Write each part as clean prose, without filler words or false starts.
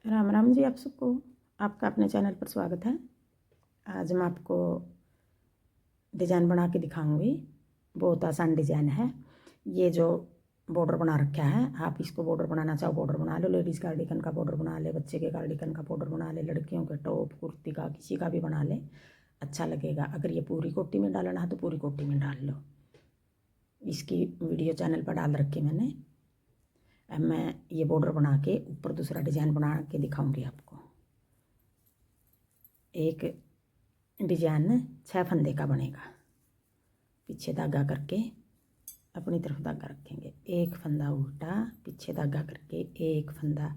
राम राम जी, आप सबको। आपका अपने चैनल पर स्वागत है। आज मैं आपको डिज़ाइन बना के दिखाऊंगी। बहुत आसान डिज़ाइन है। ये जो बॉर्डर बना रखा है, आप इसको बॉर्डर बनाना चाहो बॉर्डर बना लो। लेडीज़ कार्डिगन का बॉर्डर बना ले, बच्चे के कार्डिगन का बॉर्डर बना ले, लड़कियों के टॉप कुर्ती का किसी का भी बना ले, अच्छा लगेगा। अगर ये पूरी कोटी में डालना है तो पूरी कोटी में डाल लो। इसकी वीडियो चैनल पर डाल रखी मैंने। अब मैं ये बॉर्डर बना के ऊपर दूसरा डिज़ाइन बना के दिखाऊंगी आपको। एक डिजाइन 6 फंदे का बनेगा। पीछे धागा करके अपनी तरफ धागा रखेंगे, एक फंदा उल्टा, पीछे धागा करके एक फंदा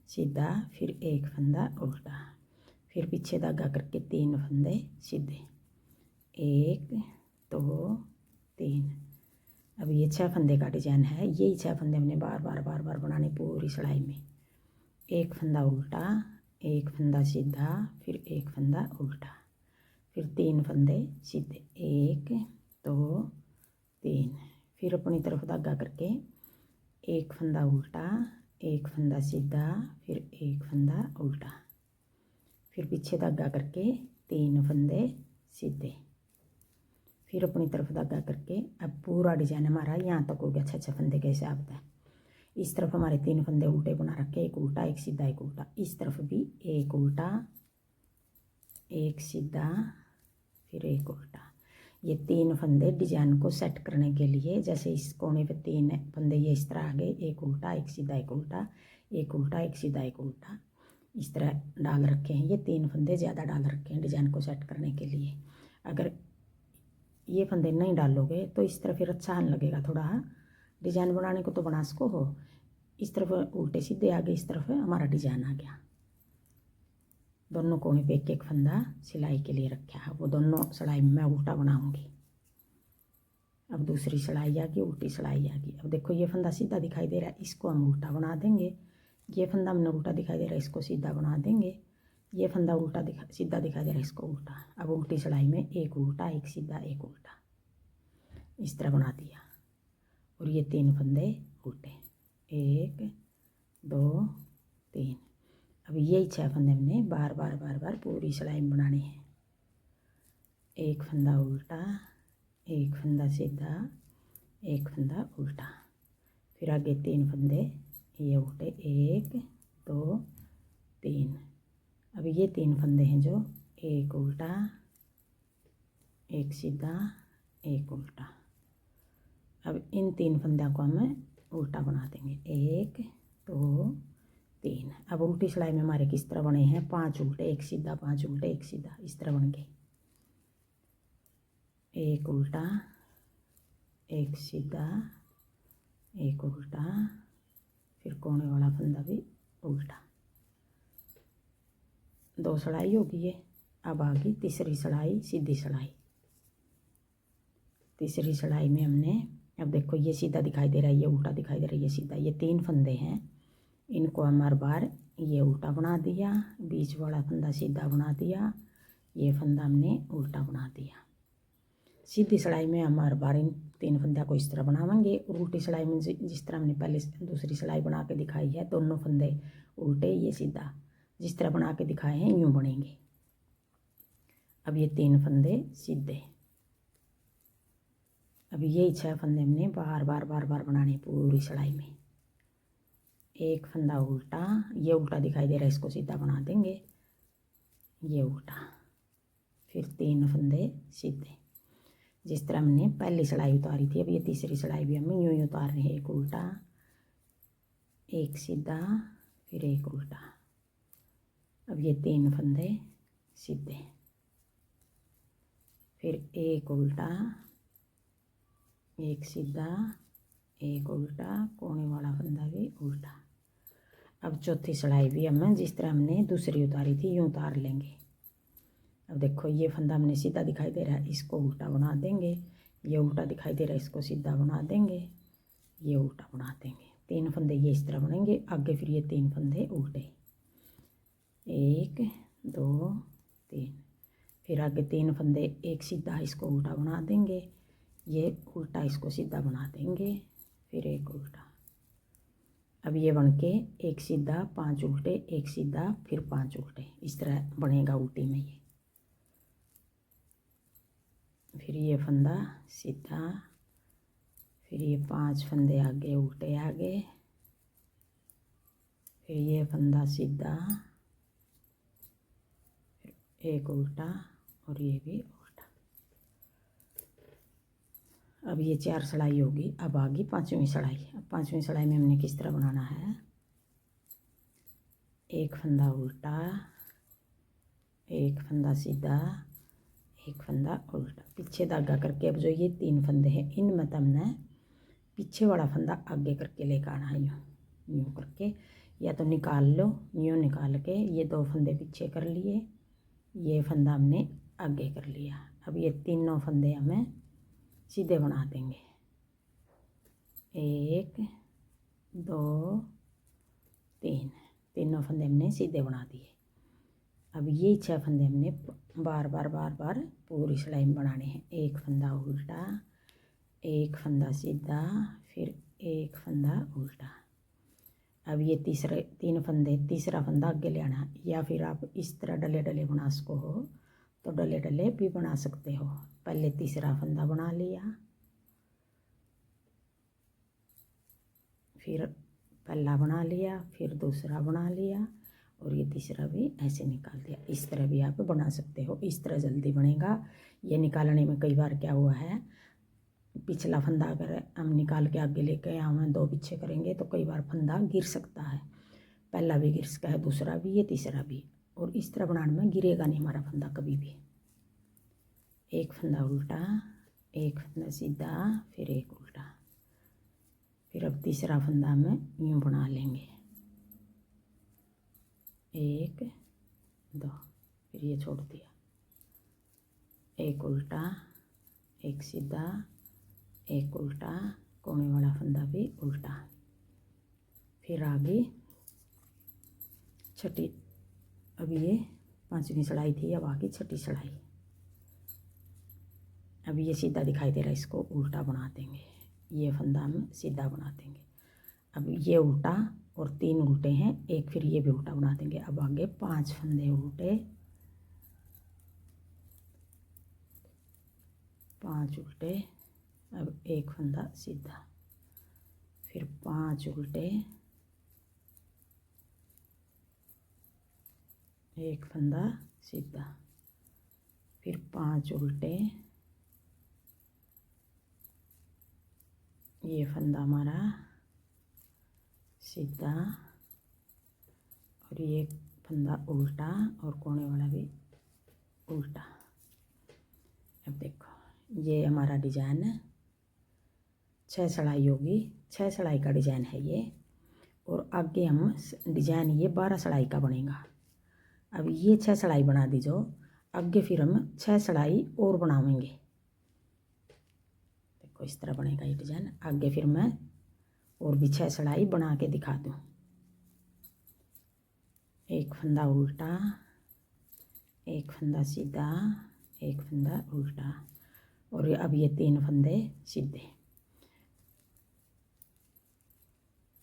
सीधा, फिर एक फंदा उल्टा, फिर पीछे धागा करके 3 फंदे सीधे, 1 2 3। अब ये 6 फंदे का डिजाइन है। यही 6 फंदे हमने बार बार बनाने पूरी सिलाई में। एक फंदा उल्टा, एक फंदा सीधा, फिर एक फंदा उल्टा, फिर 3 फंदे सीधे, 1 2 3, फिर अपनी तरफ धागा करके एक फंदा उल्टा, एक फंदा सीधा, फिर एक फंदा उल्टा, फिर पीछे धागा करके 3 फंदे सीधे, फिर अपनी तरफ धागा करके। अब पूरा डिजाइन हमारा यहाँ तक हो गया 6 फंदे के हिसाब से। इस तरफ हमारे 3 फंदे उल्टे बना रखे, एक उल्टा एक सीधा एक उल्टा। इस तरफ भी एक उल्टा एक सीधा फिर एक उल्टा। ये 3 फंदे डिजाइन को सेट करने के लिए, जैसे इस कोने पे 3 फंदे ये इस तरह आ गए, एक उल्टा एक सीधा एक उल्टा, एक उल्टा एक सीधा एक उल्टा, इस तरह डाल रखे हैं। ये 3 फंदे ज़्यादा डाल रखे हैं डिजाइन को सेट करने के लिए। अगर ये फंदे नहीं डालोगे तो इस तरह फिर अच्छा नहीं लगेगा। थोड़ा डिजाइन बनाने को तो बना सको हो। इस तरफ उल्टे सीधे आ गए, इस तरफ हमारा डिजाइन आ गया। दोनों कोने पे एक एक फंदा सिलाई के लिए रखा है। वो दोनों सिलाई में मैं उल्टा बनाऊंगी। अब दूसरी सिलाई आ गई, उल्टी सिलाई आ गई। अब देखो ये फंदा सीधा दिखाई दे रहा है, इसको हम उल्टा बना देंगे। ये फंदा हमने उल्टा दिखाई दे रहा है, इसको सीधा बना देंगे। ये फंदा उल्टा सीधा दिखाई दे रहा है, इसको उल्टा। अब उल्टी सिलाई में एक उल्टा एक सीधा एक उल्टा, इस तरह बना दिया। और ये 3 फंदे उल्टे, 1 2 3। अब यही 6 फंदे हमने बार बार पूरी सिलाई में बनाने हैं। एक फंदा उल्टा, एक फंदा सीधा, एक फंदा उल्टा, फिर आगे 3 फंदे ये उल्टे, 1 2 3। अब ये 3 फंदे हैं जो एक उल्टा एक सीधा एक उल्टा। अब इन 3 फंदों को हम उल्टा बना देंगे, 1 2 3। अब उल्टी सिलाई में हमारे किस तरह बने हैं, 5 उल्टे एक सीधा, 5 उल्टे एक सीधा, इस तरह बन गए। एक उल्टा एक सीधा एक उल्टा, फिर कोने वाला फंदा भी उल्टा। 2 सिलाई होगी ये। अब आ गई तीसरी सिलाई, सीधी सिलाई। तीसरी सिलाई में हमने, अब देखो ये सीधा दिखाई दे रहा है, ये उल्टा दिखाई दे रहा है, ये सीधा। ये 3 फंदे हैं, इनको हम हर बार ये उल्टा बना दिया, बीच वाला फंदा सीधा बना दिया, ये फंदा हमने उल्टा बना दिया। सीधी सिलाई में हम हर बार इन 3 फंदों को इस तरह बनाएंगे। और उल्टी सिलाई में जिस तरह हमने पहले दूसरी सिलाई बना के दिखाई है, दोनों फंदे उल्टे ये सीधा, जिस तरह बना के दिखाए हैं यूँ बनेंगे। अब ये 3 फंदे सीधे। अब यही 6 फंदे हमने बार बार बनाने पूरी सिलाई में। एक फंदा उल्टा, ये उल्टा दिखाई दे रहा है, इसको सीधा बना देंगे, ये उल्टा, फिर 3 फंदे सीधे, जिस तरह हमने पहली सिलाई उतारी थी। अब ये तीसरी सिलाई भी हम यूँ ही उतार रहे हैं, एक उल्टा एक सीधा फिर एक उल्टा। अब ये 3 फंदे सीधे, फिर एक उल्टा एक सीधा एक उल्टा, कोने वाला फंदा भी उल्टा। अब चौथी सिलाई भी हम जिस तरह हमने दूसरी उतारी थी यूँ उतार लेंगे। अब देखो ये फंदा हमने सीधा दिखाई दे रहा है, इसको उल्टा बना देंगे, ये उल्टा दिखाई दे रहा है, इसको सीधा बना देंगे, ये उल्टा बना देंगे। 3 फंदे ये इस तरह बनेंगे। आगे फिर ये 3 फंदे उल्टे, 1 2 3, फिर आगे 3 फंदे एक सीधा, इसको उल्टा बना देंगे, ये उल्टा इसको सीधा बना देंगे, फिर एक उल्टा, अब ये बन के एक सीधा 5 उल्टे, एक सीधा फिर 5 उल्टे, इस तरह बनेगा उल्टी में ये। फिर ये फंदा सीधा, फिर ये 5 फंदे आगे उल्टे आगे, फिर ये फंदा सीधा, फिर एक उल्टा और ये भी उल्टा। अब ये 4 सिलाई होगी। अब आगी 5वीं सिलाई। अब 5वीं सिलाई में हमने किस तरह बनाना है, एक फंदा उल्टा, एक फंदा सीधा, एक फंदा उल्टा, पीछे धागा करके। अब जो ये 3 फंदे हैं इनमें हमने पीछे वाला फंदा आगे करके लेकर आना है, यूँ यूँ करके, या तो निकाल लो, यूँ निकाल के ये 2 फंदे पीछे कर लिए, ये फंदा हमने आगे कर लिया। अब ये तीनों फंदे हमें सीधे बना देंगे, 1 2 3, तीनों फंदे हमने सीधे बना दिए। अब ये 6 फंदे हमने बार बार पूरी सिलाई में बनाने हैं। एक फंदा उल्टा, एक फंदा सीधा, फिर एक फंदा उल्टा। अब ये 3 फंदे, तीसरा फंदा आगे ले आना, या फिर आप इस तरह डले डले बना सको हो तो डले डले भी बना सकते हो। पहले तीसरा फंदा बना लिया, फिर पहला बना लिया, फिर दूसरा बना लिया और ये तीसरा भी ऐसे निकाल दिया। इस तरह भी आप बना सकते हो, इस तरह जल्दी बनेगा। ये निकालने में कई बार क्या हुआ है, पिछला फंदा अगर हम निकाल के आगे लेके हम 2 पीछे करेंगे तो कई बार फंदा गिर सकता है, पहला भी गिर सकता है, दूसरा भी, ये तीसरा भी। और इस तरह बनाने में गिरेगा नहीं हमारा फंदा कभी भी। एक फंदा उल्टा, एक फंदा सीधा, फिर एक उल्टा। फिर अब तीसरा फंदा में यूँ बना लेंगे, 1 2, फिर ये छोड़ दिया, एक उल्टा, एक सीधा, एक उल्टा, कोने वाला फंदा भी उल्टा। फिर आगे छठी, अब ये 5वीं सिलाई थी, अब आगे छठी सिलाई। अब ये सीधा दिखाई दे रहा है, इसको उल्टा बना देंगे, ये फंदा हम सीधा बना देंगे। अब ये उल्टा और 3 उल्टे हैं, एक फिर ये भी उल्टा बना देंगे। अब आगे 5 फंदे उल्टे, 5 उल्टे, अब एक फंदा सीधा, फिर 5 उल्टे, एक फंदा सीधा, फिर 5 उल्टे, ये फंदा हमारा सीधा और ये फंदा उल्टा और कोने वाला भी उल्टा। अब देखो ये हमारा डिजाइन 6 सिलाई होगी, 6 सिलाई का डिजाइन है ये। और आगे हम डिजाइन ये 12 सिलाई का बनेगा। अब ये 6 सिलाई बना दीजो, आगे फिर हम 6 सिलाई और बनावेंगे। देखो इस तरह बनेगा ये डिजाइन। आगे फिर मैं और भी 6 सिलाई बना के दिखा दूँ। एक फंदा उल्टा, एक फंदा सीधा, एक फंदा उल्टा और अब ये 3 फंदे सीधे,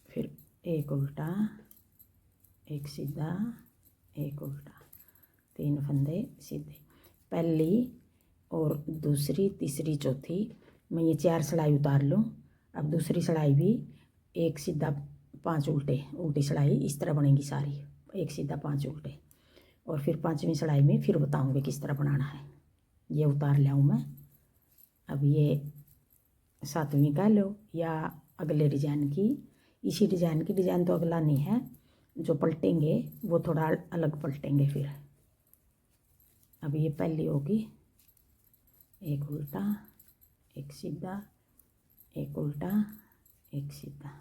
फिर एक उल्टा, एक सीधा, एक उल्टा, 3 फंदे सीधे। पहली और दूसरी, तीसरी, चौथी मैं ये 4 सिलाई उतार लूँ। अब दूसरी सिलाई भी एक सीधा 5 उल्टे, उल्टी सिलाई इस तरह बनेगी सारी, एक सीधा 5 उल्टे। और फिर 5वीं सिलाई में फिर बताऊँगी किस तरह बनाना है। ये उतार लिया हूँ मैं। अब ये 7वीं का लो या अगले डिजाइन की, इसी डिजाइन की, डिजाइन तो अगला नहीं है, जो पलटेंगे वो थोड़ा अलग पलटेंगे फिर। अब ये पहली होगी, एक उल्टा, एक सीधा, एक उल्टा, एक सीधा।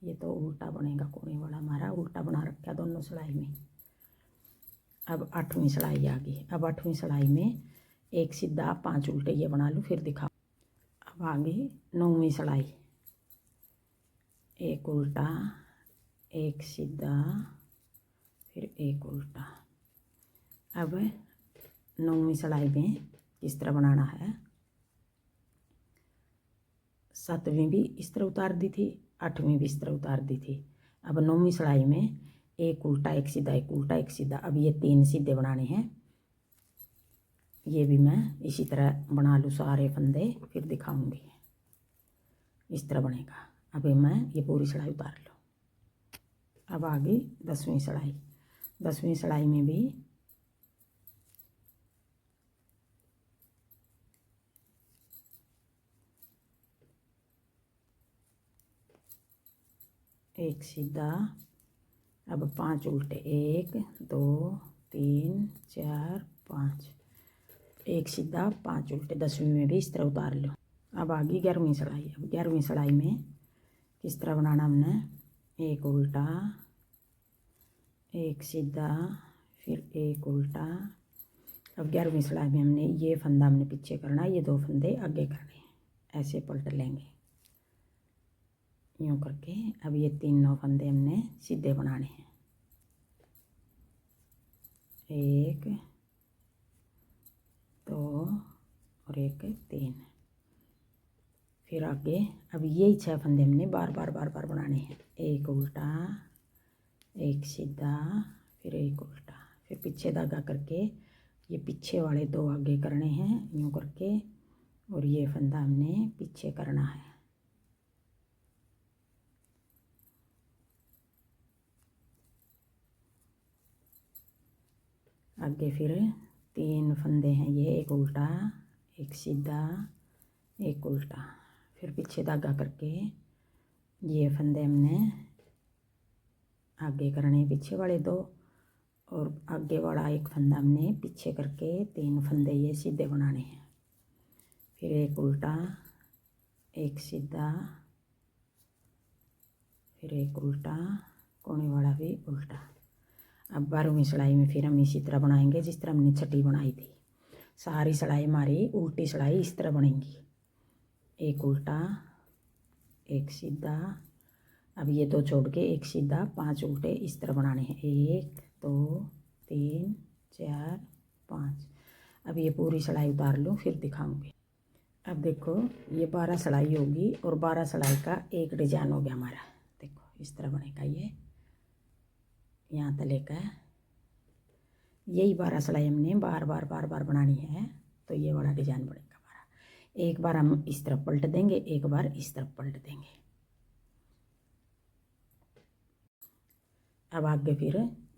ये तो उल्टा बनेगा, कोने वाला हमारा उल्टा बना रखा दोनों सिलाई में। अब 8वीं सिलाई आ गई। अब 8वीं सिलाई में एक सीधा 5 उल्टे ये बना लूँ, फिर दिखाओ। अब आगे 9वीं सिलाई, एक उल्टा, एक सीधा, फिर एक उल्टा। अब 9वीं सिलाई में किस तरह बनाना है, 7वीं भी इस तरह उतार दी थी, 8वीं भी इस तरह उतार दी थी। अब 9वीं सिलाई में एक उल्टा एक सीधा एक उल्टा एक सीधा। अब ये 3 सीधे बनाने हैं। ये भी मैं इसी तरह बना लूँ सारे फंदे, फिर दिखाऊंगी। इस तरह बनेगा। अभी मैं ये पूरी सिलाई उतार लूँ। अब आ गई 10वीं सिलाई। 10वीं सिलाई में भी एक सीधा, अब 5 उल्टे, 1 2 3 4 5, एक सीधा 5 उल्टे। 10वीं में भी इस तरह उतार लो। अब आ गई 11वीं सिलाई। अब 11वीं सिलाई में किस तरह बनाना हमने, एक उल्टा एक सीधा फिर एक उल्टा। अब 11वीं सिलाई में हमने ये फंदा हमने पीछे करना, ये 2 फंदे आगे करने, ऐसे पलट लेंगे यूँ करके। अब ये 3 फंदे हमने सीधे बनाने हैं, 1 2 और 1 3। फिर आगे अब यही 6 फंदे हमने बार बार बनाने हैं, एक उल्टा एक सीधा फिर एक उल्टा, फिर पीछे धागा करके ये पीछे वाले 2 आगे करने हैं यूँ करके, और ये फंदा हमने पीछे करना है। आगे फिर 3 फंदे हैं, ये एक उल्टा एक सीधा एक उल्टा, फिर पीछे धागा करके ये फंदे हमने आगे करने, पीछे वाले 2, और आगे वाला एक फंदा हमने पीछे करके 3 फंदे ये सीधे बनाने हैं। फिर एक उल्टा एक सीधा फिर एक उल्टा, कोने वाला भी उल्टा। अब 12वीं सिलाई में फिर हम इसी तरह बनाएंगे जिस तरह हमने छठी बनाई थी। सारी सिलाई हमारी उल्टी सिलाई इस तरह बनेंगी, एक उल्टा एक सीधा। अब ये 2 छोड़ के एक सीधा 5 उल्टे इस तरह बनाने हैं, 1 2 3 4 5। अब ये पूरी सिलाई उतार लूँ फिर दिखाऊंगी। अब देखो ये 12 सिलाई होगी और 12 सिलाई का एक डिजाइन हो गया हमारा। देखो इस तरह बनेगा, ये यहाँ तक लेकर यही 12 सिलाई हमने बार बार बनानी है, तो ये वाला डिजाइन बनेगा हमारा। एक बार हम इस तरफ पलट देंगे, एक बार इस तरफ पलट देंगे। अब आगे फिर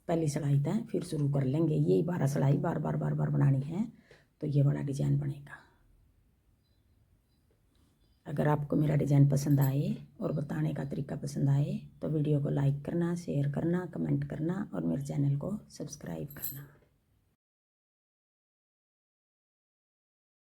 पहली सिलाई तक फिर शुरू कर लेंगे, यही 12 सिलाई बार बार बनानी है, तो ये वाला डिजाइन बनेगा। अगर आपको मेरा डिज़ाइन पसंद आए और बताने का तरीका पसंद आए तो वीडियो को लाइक करना, शेयर करना, कमेंट करना और मेरे चैनल को सब्सक्राइब करना।